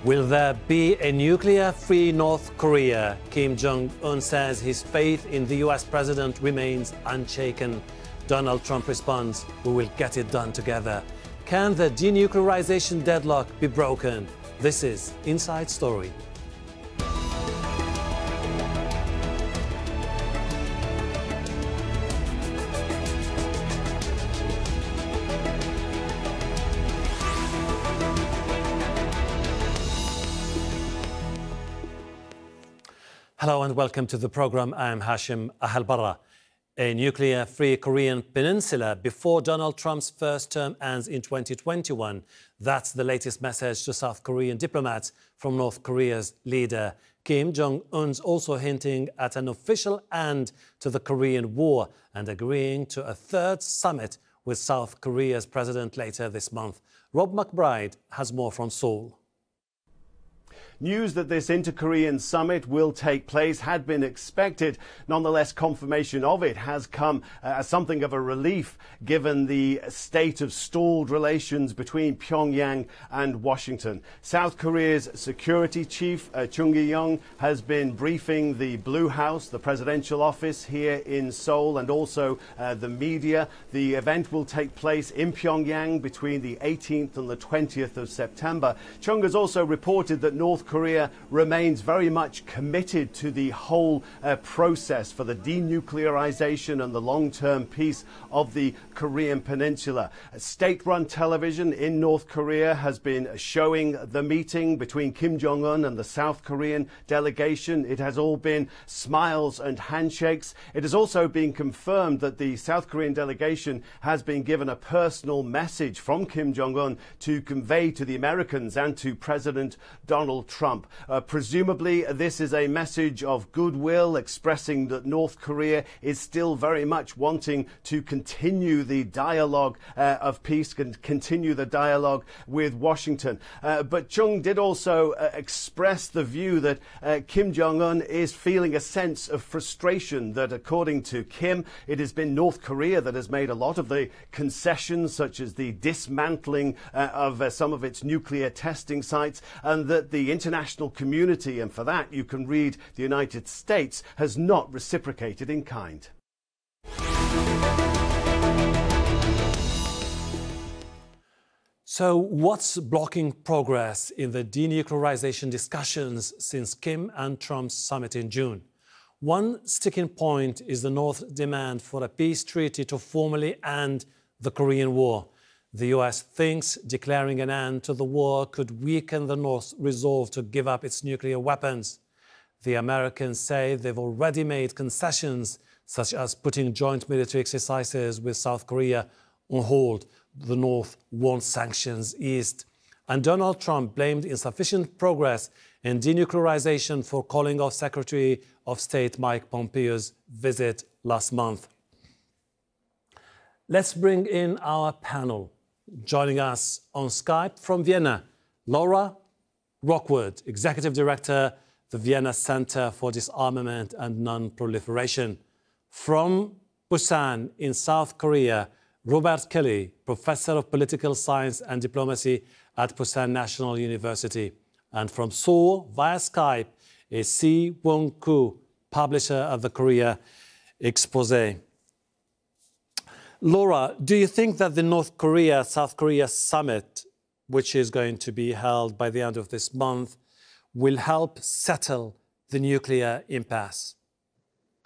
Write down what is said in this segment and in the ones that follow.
Will there be a nuclear-free North Korea? Kim Jong-un says his faith in the US president remains unshaken. Donald Trump responds, "We will get it done together." Can the denuclearization deadlock be broken? This is Inside Story. Hello and welcome to the program. I'm Hashem. Ahelbarra. A nuclear-free Korean peninsula before Donald Trump's first term ends in 2021. That's the latest message to South Korean diplomats from North Korea's leader. Kim Jong-un's also hinting at an official end to the Korean War and agreeing to a third summit with South Korea's president later this month. Rob McBride has more from Seoul. News that this inter-Korean summit will take place had been expected. Nonetheless, confirmation of it has come as something of a relief given the state of stalled relations between Pyongyang and Washington. South Korea's security chief, Chung Gi-young, has been briefing the Blue House, the presidential office here in Seoul, and also the media. The event will take place in Pyongyang between the 18th and the 20th of September. Chung has also reported that North Korea remains very much committed to the whole process for the denuclearization and the long-term peace of the Korean peninsula. State-run television in North Korea has been showing the meeting between Kim Jong-un and the South Korean delegation. It has all been smiles and handshakes. It has also been confirmed that the South Korean delegation has been given a personal message from Kim Jong-un to convey to the Americans and to President Donald Trump. Presumably, this is a message of goodwill, expressing that North Korea is still very much wanting to continue the dialogue of peace, continue the dialogue with Washington. But Chung did also express the view that Kim Jong-un is feeling a sense of frustration, that according to Kim, it has been North Korea that has made a lot of the concessions, such as the dismantling of some of its nuclear testing sites, and that the international community, and for that you can read the United States, has not reciprocated in kind. So what's blocking progress in the denuclearization discussions since Kim and Trump's summit in June? One sticking point is the North's demand for a peace treaty to formally end the Korean War. The US thinks declaring an end to the war could weaken the North's resolve to give up its nuclear weapons. The Americans say they've already made concessions, such as putting joint military exercises with South Korea on hold. The North wants sanctions eased. And Donald Trump blamed insufficient progress in denuclearization for calling off Secretary of State Mike Pompeo's visit last month. Let's bring in our panel. Joining us on Skype from Vienna, Laura Rockwood, Executive Director, the Vienna Center for Disarmament and Non-Proliferation. From Busan in South Korea, Robert Kelly, Professor of Political Science and Diplomacy at Pusan National University. And from Seoul, via Skype, is Se-Woong Koo, publisher of the Korea Exposé. Laura, do you think that the North Korea-South Korea summit, which is going to be held by the end of this month, will help settle the nuclear impasse?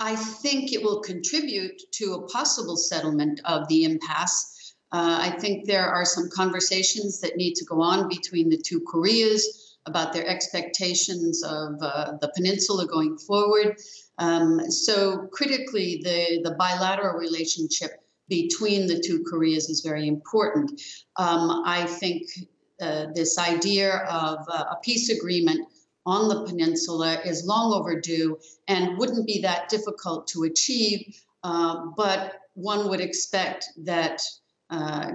I think it will contribute to a possible settlement of the impasse. I think there are some conversations that need to go on between the two Koreas about their expectations of the peninsula going forward. So critically, the bilateral relationship between the two Koreas is very important. I think this idea of a peace agreement on the peninsula is long overdue and wouldn't be that difficult to achieve, but one would expect that,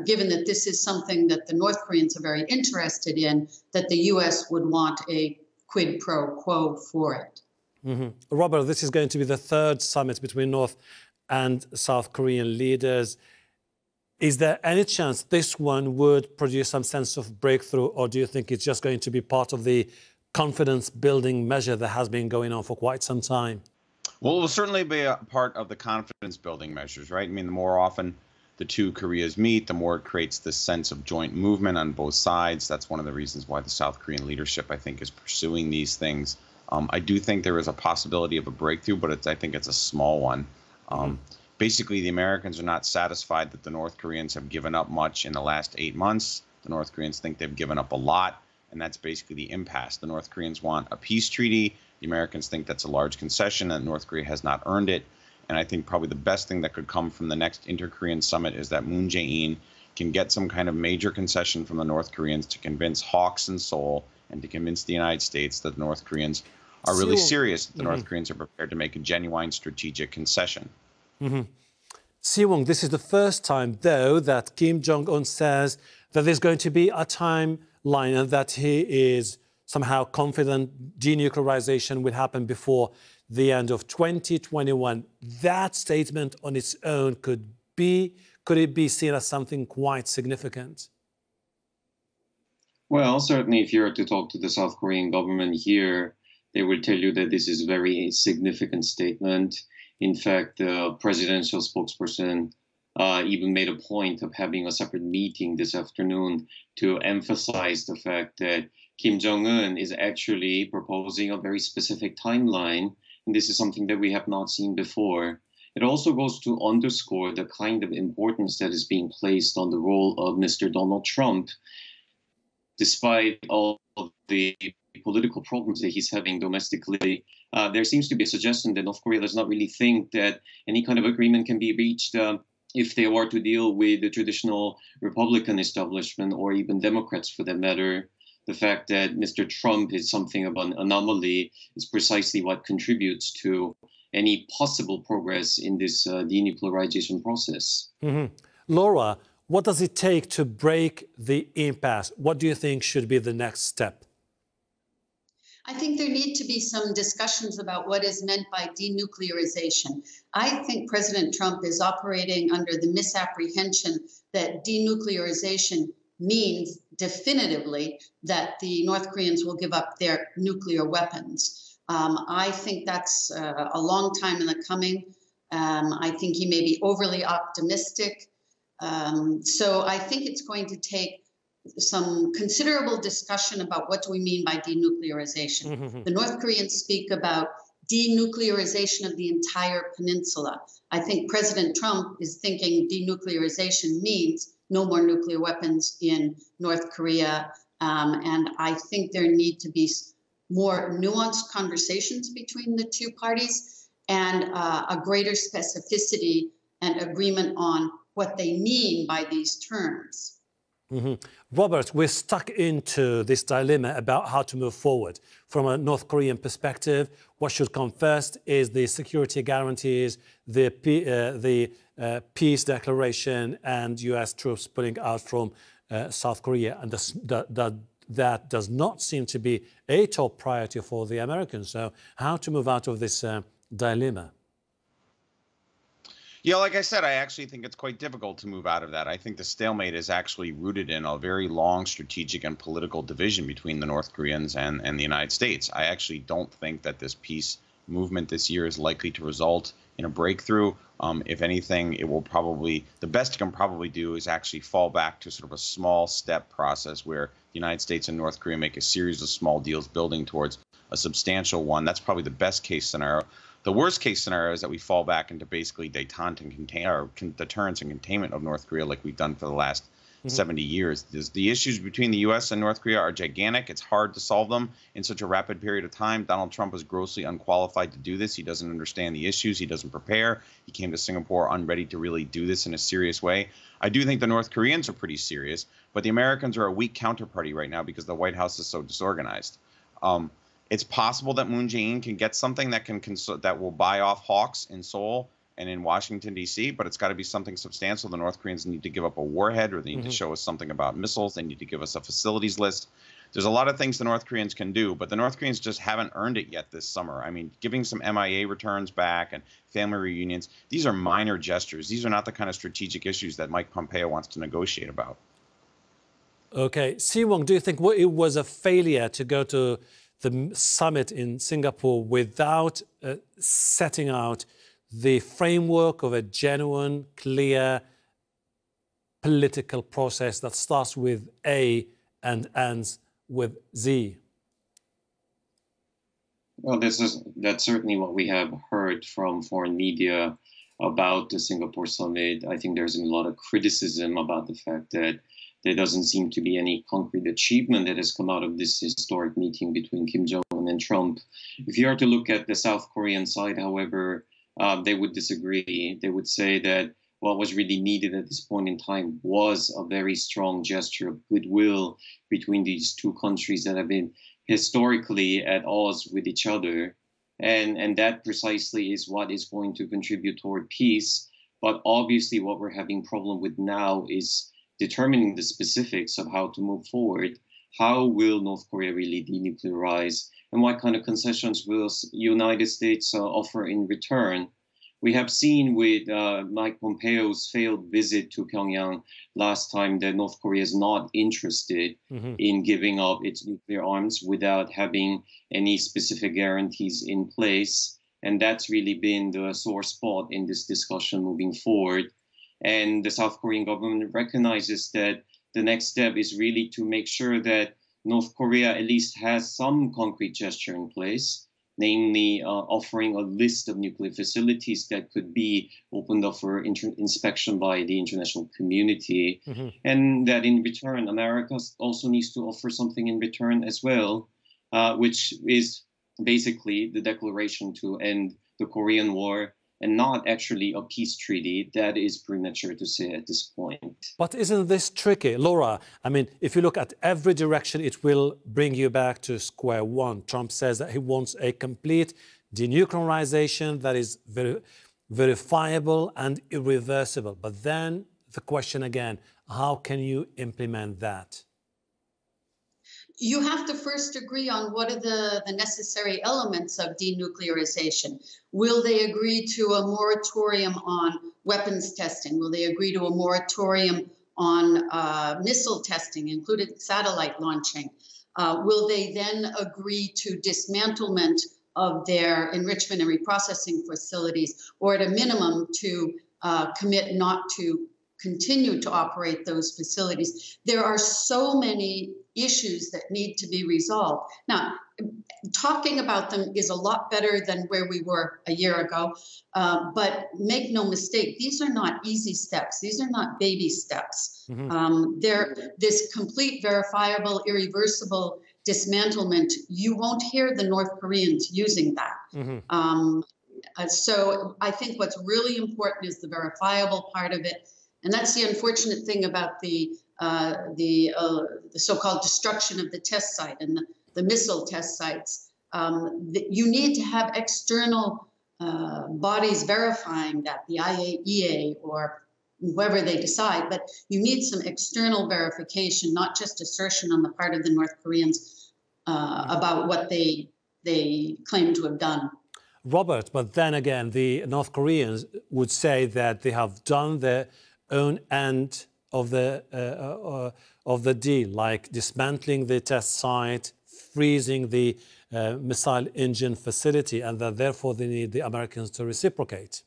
given that this is something that the North Koreans are very interested in, that the US would want a quid pro quo for it. Mm-hmm. Robert, this is going to be the third summit between North and South Korean leaders. Is there any chance this one would produce some sense of breakthrough, or do you think it's just going to be part of the confidence-building measure that has been going on for quite some time? Well, it will certainly be a part of the confidence-building measures, right? I mean, the more often the two Koreas meet, the more it creates this sense of joint movement on both sides. That's one of the reasons why the South Korean leadership, I think, is pursuing these things. I do think there is a possibility of a breakthrough, but I think it's a small one. Basically, the Americans are not satisfied that the North Koreans have given up much in the last 8 months. The North Koreans think they've given up a lot, and that's basically the impasse. The North Koreans want a peace treaty. The Americans think that's a large concession, and North Korea has not earned it. And I think probably the best thing that could come from the next inter-Korean summit is that Moon Jae-in can get some kind of major concession from the North Koreans to convince hawks in Seoul and to convince the United States that the North Koreans are really serious. The North Koreans are prepared to make a genuine strategic concession. Se-Woong, this is the first time, though, that Kim Jong-un says that there's going to be a timeline and that he is somehow confident denuclearization will happen before the end of 2021. That statement on its own could it be seen as something quite significant? Well, certainly if you were to talk to the South Korean government here, they would tell you that this is a very significant statement. In fact, the presidential spokesperson even made a point of having a separate meeting this afternoon to emphasize the fact that Kim Jong-un is actually proposing a very specific timeline, and this is something that we have not seen before. It also goes to underscore the kind of importance that is being placed on the role of Mr. Donald Trump, despite all of the political problems that he's having domestically. There seems to be a suggestion that North Korea does not really think that any kind of agreement can be reached if they were to deal with the traditional Republican establishment or even Democrats for that matter. The fact that Mr. Trump is something of an anomaly is precisely what contributes to any possible progress in this denuclearization process. Laura, what does it take to break the impasse? What do you think should be the next step? I think there need to be some discussions about what is meant by denuclearization. I think President Trump is operating under the misapprehension that denuclearization means definitively that the North Koreans will give up their nuclear weapons. I think that's a long time in the coming. I think he may be overly optimistic. So I think it's going to take some considerable discussion about what do we mean by denuclearization. The North Koreans speak about denuclearization of the entire peninsula. I think President Trump is thinking denuclearization means no more nuclear weapons in North Korea. And I think there need to be more nuanced conversations between the two parties and a greater specificity and agreement on what they mean by these terms. Robert, we're stuck into this dilemma about how to move forward. From a North Korean perspective, what should come first is the security guarantees, the peace declaration, and US troops pulling out from South Korea. And that does not seem to be a top priority for the Americans. So how to move out of this dilemma? Yeah, like I said, I actually think it's quite difficult to move out of that. I think the stalemate is actually rooted in a very long strategic and political division between the North Koreans and the United States. I actually don't think that this peace movement this year is likely to result in a breakthrough. If anything, it will probably, the best it can probably do is actually fall back to sort of a small step process where the United States and North Korea make a series of small deals building towards a substantial one. That's probably the best case scenario. The worst case scenario is that we fall back into basically deterrence and containment of North Korea like we've done for the last 70 years. The issues between the U.S. and North Korea are gigantic. It's hard to solve them in such a rapid period of time. Donald Trump is grossly unqualified to do this. He doesn't understand the issues. He doesn't prepare. He came to Singapore unready to really do this in a serious way. I do think the North Koreans are pretty serious, but the Americans are a weak counterparty right now because the White House is so disorganized. It's possible that Moon Jae-in can get something that will buy off hawks in Seoul and in Washington, D.C., but it's got to be something substantial. The North Koreans need to give up a warhead, or they need to show us something about missiles. They need to give us a facilities list. there's a lot of things the North Koreans can do, but the North Koreans just haven't earned it yet this summer. I mean, giving some MIA returns back and family reunions, these are minor gestures. These are not the kind of strategic issues that Mike Pompeo wants to negotiate about. Okay. Se-Woong, do you think it was a failure to go to the summit in Singapore without setting out the framework of a genuine, clear political process that starts with A and ends with Z? Well, that's certainly what we have heard from foreign media about the Singapore summit. I think there's a lot of criticism about the fact that there doesn't seem to be any concrete achievement that has come out of this historic meeting between Kim Jong-un and Trump. If you are to look at the South Korean side, however, they would disagree. They would say that what was really needed at this point in time was a very strong gesture of goodwill between these two countries that have been historically at odds with each other. And that precisely is what is going to contribute toward peace. But obviously what we're having problem with now is determining the specifics of how to move forward. How will North Korea really denuclearize? And what kind of concessions will United States offer in return? We have seen with Mike Pompeo's failed visit to Pyongyang last time that North Korea is not interested in giving up its nuclear arms without having any specific guarantees in place. And that's really been the sore spot in this discussion moving forward. And the South Korean government recognizes that the next step is really to make sure that North Korea at least has some concrete gesture in place, namely offering a list of nuclear facilities that could be opened up for inspection by the international community. And that in return, America also needs to offer something in return as well, which is basically the declaration to end the Korean War, and not actually a peace treaty. That is premature to say at this point. But isn't this tricky? Laura, I mean, if you look at every direction, it will bring you back to square one. Trump says that he wants a complete denuclearization that is verifiable and irreversible. But then the question again, how can you implement that? You have to first agree on what are the necessary elements of denuclearization. Will they agree to a moratorium on weapons testing? Will they agree to a moratorium on missile testing, including satellite launching? Will they then agree to dismantlement of their enrichment and reprocessing facilities, or at a minimum to commit not to continue to operate those facilities? There are so many issues that need to be resolved. Now, talking about them is a lot better than where we were a year ago, but make no mistake, these are not easy steps. These are not baby steps. They're this complete, verifiable, irreversible dismantlement. You won't hear the North Koreans using that. So I think what's really important is the verifiable part of it. And that's the unfortunate thing about the so-called destruction of the test site and the missile test sites. You need to have external bodies verifying that, the IAEA or whoever they decide, but you need some external verification, not just assertion on the part of the North Koreans about what they claim to have done. Robert, but then again, the North Koreans would say that they have done their own end of the deal, like dismantling the test site, freezing the missile engine facility, and that therefore they need the Americans to reciprocate.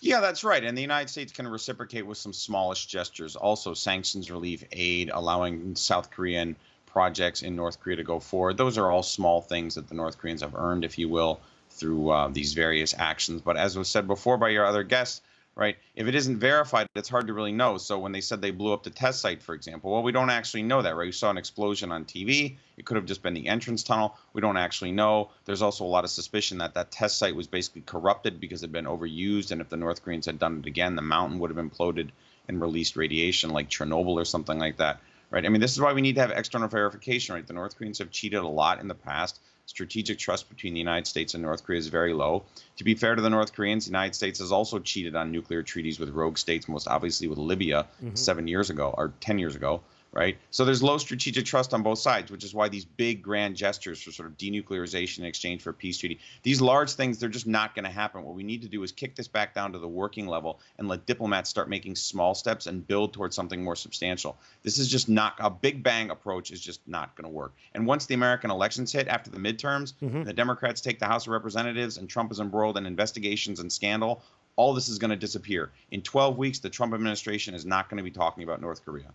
Yeah, that's right. And the United States can reciprocate with some smallish gestures. Also, sanctions relief aid, allowing South Korean projects in North Korea to go forward. Those are all small things that the North Koreans have earned, if you will, through these various actions. But as was said before by your other guests, right, if it isn't verified, it's hard to really know. So when they said they blew up the test site, for example, well, we don't actually know that, right? We saw an explosion on TV. It could have just been the entrance tunnel. We don't actually know. There's also a lot of suspicion that that test site was basically corrupted because it had been overused. And if the North Koreans had done it again, the mountain would have imploded and released radiation like Chernobyl or something like that, right? I mean, this is why we need to have external verification, right? The North Koreans have cheated a lot in the past. Strategic trust between the United States and North Korea is very low. To be fair to the North Koreans, the United States has also cheated on nuclear treaties with rogue states, most obviously with Libya 7 years ago or 10 years ago. right? So there's low strategic trust on both sides, which is why these big grand gestures for sort of denuclearization in exchange for a peace treaty, these large things, they're just not going to happen. What we need to do is kick this back down to the working level and let diplomats start making small steps and build towards something more substantial. This is just not, a big bang approach is just not going to work. And once the American elections hit after the midterms, the Democrats take the House of Representatives and Trump is embroiled in investigations and scandal, all this is going to disappear. In 12 weeks, the Trump administration is not going to be talking about North Korea.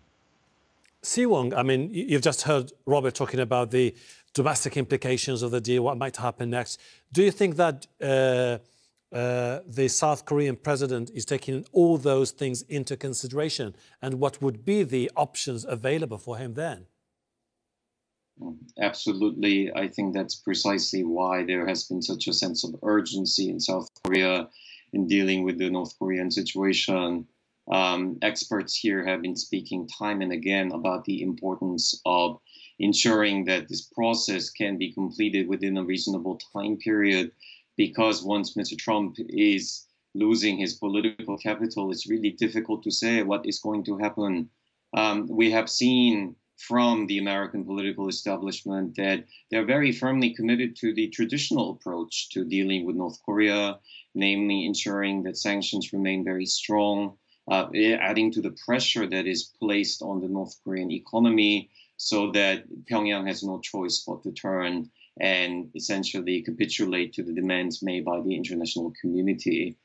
Se-Woong, I mean, you've just heard Robert talking about the domestic implications of the deal, what might happen next. Do you think that the South Korean president is taking all those things into consideration? And what would be the options available for him then? Absolutely. I think that's precisely why there has been such a sense of urgency in South Korea in dealing with the North Korean situation. Experts here have been speaking time and again about the importance of ensuring that this process can be completed within a reasonable time period, because once Mr. Trump is losing his political capital, it's really difficult to say what is going to happen. We have seen from the American political establishment that they're very firmly committed to the traditional approach to dealing with North Korea, namely ensuring that sanctions remain very strong, adding to the pressure that is placed on the North Korean economy so that Pyongyang has no choice but to turn and essentially capitulate to the demands made by the international community.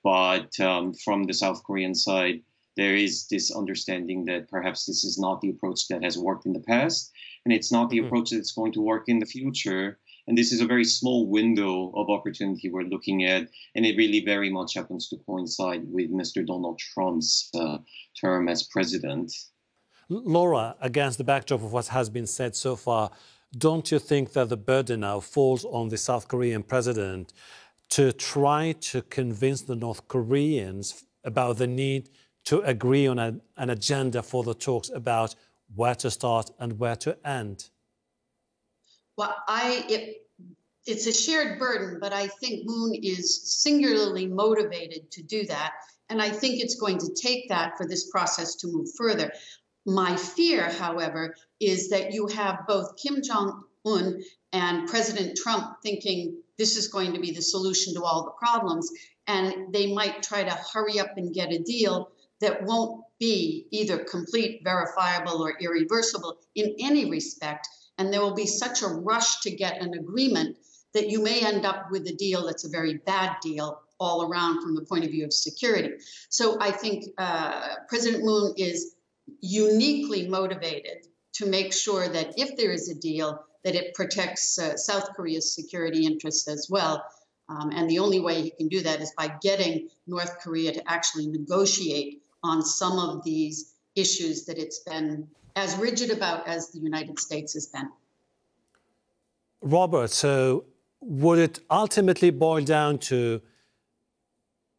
But from the South Korean side, there is this understanding that perhaps this is not the approach that has worked in the past, and it's not the approach that's going to work in the future. And this is a very small window of opportunity we're looking at, and it really very much happens to coincide with Mr. Donald Trump's term as president. Laura, against the backdrop of what has been said so far, don't you think that the burden now falls on the South Korean president to try to convince the North Koreans about the need to agree on an agenda for the talks about where to start and where to end? Well, it's a shared burden, but I think Moon is singularly motivated to do that. And I think it's going to take that for this process to move further. My fear, however, is that you have both Kim Jong-un and President Trump thinking this is going to be the solution to all the problems, and they might try to hurry up and get a deal that won't be either complete, verifiable, or irreversible in any respect. And there will be such a rush to get an agreement that you may end up with a deal that's a very bad deal all around from the point of view of security. So I think President Moon is uniquely motivated to make sure that if there is a deal, that it protects South Korea's security interests as well. And the only way he can do that is by getting North Korea to actually negotiate on some of these issues that it's been as rigid about as the United States has been. Robert, so would it ultimately boil down to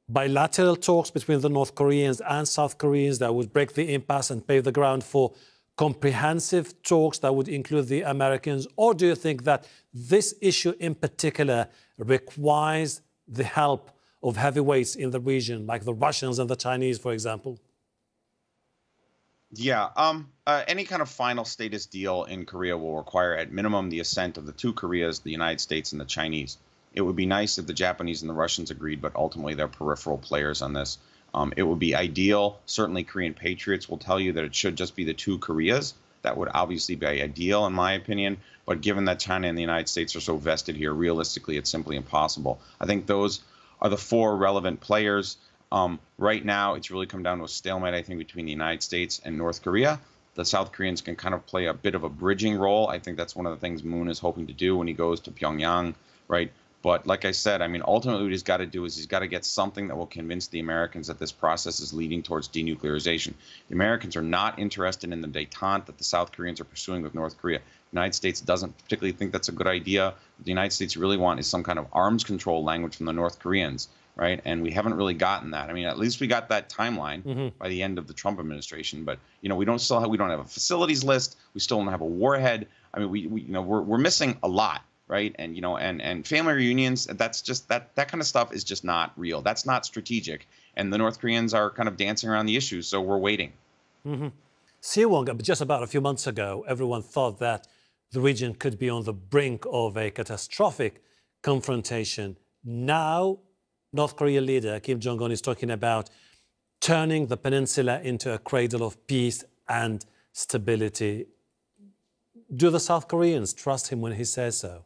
bilateral talks between the North Koreans and South Koreans that would break the impasse and pave the ground for comprehensive talks that would include the Americans? Or do you think that this issue in particular requires the help of heavyweights in the region, like the Russians and the Chinese, for example? Yeah, any kind of final status deal in Korea will require at minimum the assent of the two Koreas, the United States and the Chinese. It would be nice if the Japanese and the Russians agreed, but ultimately they're peripheral players on this. It would be ideal. Certainly Korean patriots will tell you that it should just be the two Koreas. That would obviously be ideal in my opinion. But given that China and the United States are so vested here, realistically, it's simply impossible. I think those are the four relevant players. Right now, it's really come down to a stalemate, I think, between the United States and North Korea. The South Koreans can kind of play a bit of a bridging role. I think that's one of the things Moon is hoping to do when he goes to Pyongyang, right? But like I said, I mean, ultimately what he's got to do is he's got to get something that will convince the Americans that this process is leading towards denuclearization. The Americans are not interested in the détente that the South Koreans are pursuing with North Korea. The United States doesn't particularly think that's a good idea. What the United States really want is some kind of arms control language from the North Koreans, right? And we haven't really gotten that. I mean, at least we got that timeline by the end of the Trump administration. But you know, we don't have a facilities list. We still don't have a warhead. I mean, we're missing a lot. Right. And, you know, and family reunions, that's just that kind of stuff is just not real. That's not strategic. And the North Koreans are kind of dancing around the issues. So we're waiting. Se-Woong, just about a few months ago, everyone thought that the region could be on the brink of a catastrophic confrontation. Now, North Korean leader Kim Jong-un is talking about turning the peninsula into a cradle of peace and stability. Do the South Koreans trust him when he says so?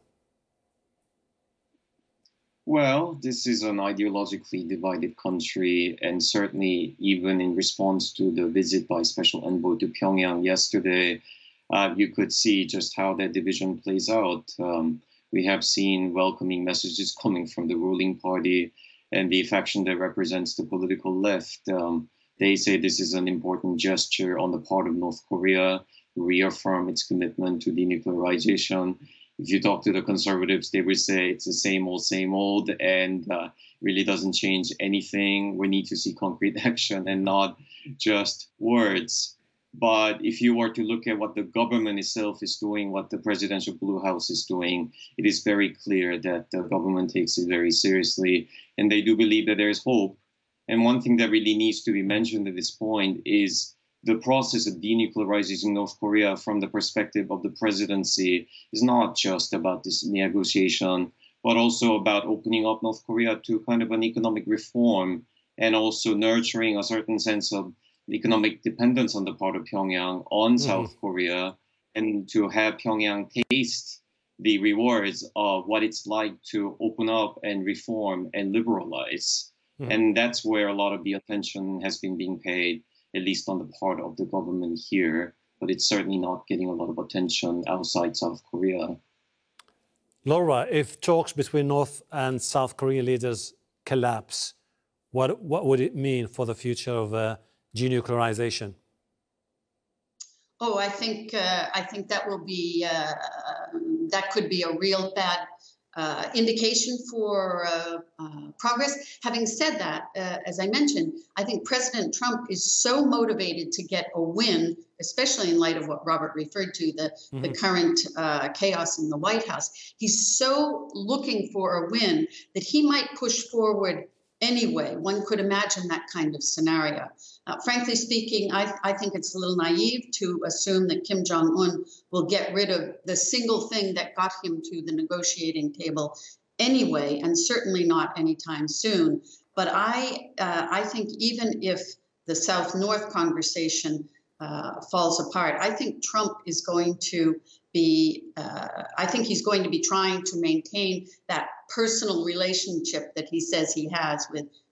Well, this is an ideologically divided country, and certainly even in response to the visit by Special Envoy to Pyongyang yesterday, you could see just how that division plays out. We have seen welcoming messages coming from the ruling party and the faction that represents the political left. They say this is an important gesture on the part of North Korea to reaffirm its commitment to denuclearization. If you talk to the conservatives, they will say it's the same old, and really doesn't change anything. We need to see concrete action and not just words. But if you were to look at what the government itself is doing, what the presidential Blue House is doing, it is very clear that the government takes it very seriously, and they do believe that there is hope. And one thing that really needs to be mentioned at this point is the process of denuclearizing North Korea from the perspective of the presidency is not just about this negotiation, but also about opening up North Korea to kind of an economic reform and also nurturing a certain sense of economic dependence on the part of Pyongyang on South Korea, and to have Pyongyang taste the rewards of what it's like to open up and reform and liberalize. And that's where a lot of the attention has been being paid, at least on the part of the government here, but it's certainly not getting a lot of attention outside South Korea. Laura, if talks between North and South Korean leaders collapse, what would it mean for the future of denuclearization? Oh, I think that will be that could be a real bad indication for progress. Having said that, as I mentioned, I think President Trump is so motivated to get a win, especially in light of what Robert referred to, the current chaos in the White House. He's so looking for a win that he might push forward anyway. One could imagine that kind of scenario. Frankly speaking, I think it's a little naive to assume that Kim Jong-un will get rid of the single thing that got him to the negotiating table anyway, and certainly not anytime soon. But I think even if the South-North conversation falls apart, I think Trump is going to be, I think he's going to be trying to maintain that personal relationship that he says he has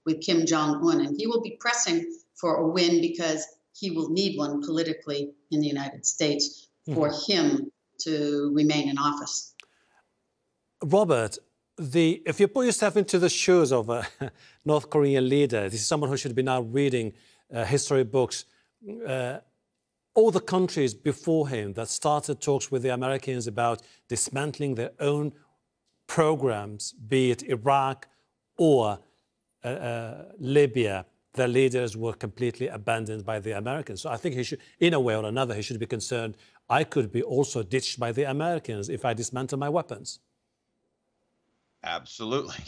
with Kim Jong-un. And he will be pressing for a win because he will need one politically in the United States for him to remain in office. Robert, if you put yourself into the shoes of a North Korean leader, this is someone who should be now reading history books, all the countries before him that started talks with the Americans about dismantling their own programs, be it Iraq or Libya, their leaders were completely abandoned by the Americans. So I think he should, in a way or another, he should be concerned, I could be also ditched by the Americans if I dismantle my weapons. Absolutely.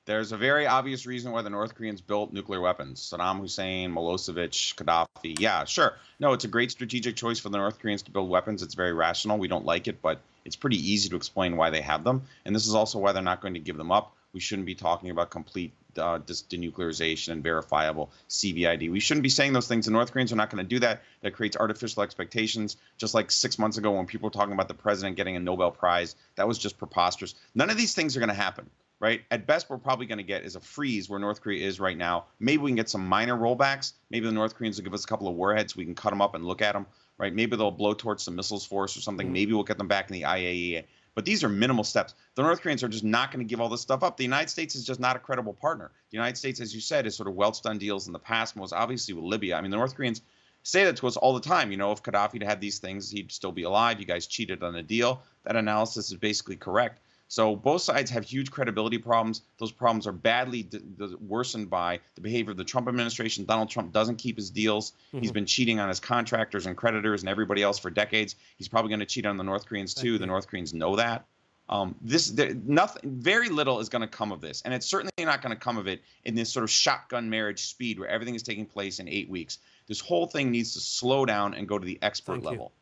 There's a very obvious reason why the North Koreans built nuclear weapons. Saddam Hussein, Milosevic, Gaddafi. Yeah, sure. No, it's a great strategic choice for the North Koreans to build weapons. It's very rational. We don't like it, but it's pretty easy to explain why they have them. And this is also why they're not going to give them up. We shouldn't be talking about complete denuclearization and verifiable CVID. We shouldn't be saying those things. The North Koreans are not going to do that. That creates artificial expectations. Just like 6 months ago when people were talking about the president getting a Nobel Prize, that was just preposterous. None of these things are going to happen, right? At best, we're probably going to get is a freeze where North Korea is right now. Maybe we can get some minor rollbacks. Maybe the North Koreans will give us a couple of warheads. We can cut them up and look at them, right? Maybe they'll blow towards the missiles force or something. Maybe we'll get them back in the IAEA. But these are minimal steps. The North Koreans are just not going to give all this stuff up. The United States is just not a credible partner. The United States, as you said, has sort of welched on deals in the past, most obviously with Libya. I mean, the North Koreans say that to us all the time. You know, if Gaddafi had these things, he'd still be alive. You guys cheated on a deal. That analysis is basically correct. So both sides have huge credibility problems. Those problems are badly worsened by the behavior of the Trump administration. Donald Trump doesn't keep his deals. He's been cheating on his contractors and creditors and everybody else for decades. He's probably going to cheat on the North Koreans too. The North Koreans know that. Very little is going to come of this, and it's certainly not going to come of it in this sort of shotgun marriage speed where everything is taking place in 8 weeks. This whole thing needs to slow down and go to the expert level.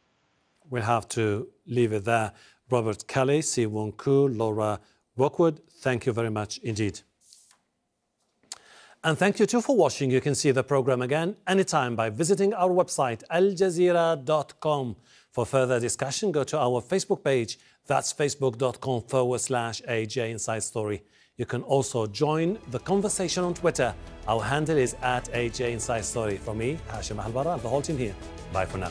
We'll have to leave it there. Robert Kelly, Se-Woong Koo, Laura Rockwood, thank you very much indeed. And thank you too for watching. You can see the program again anytime by visiting our website, aljazeera.com. For further discussion, go to our Facebook page. That's facebook.com/AJ Inside Story. You can also join the conversation on Twitter. Our handle is @AJ Inside Story. From me, Hashem Ahelbarra, and the whole team here. Bye for now.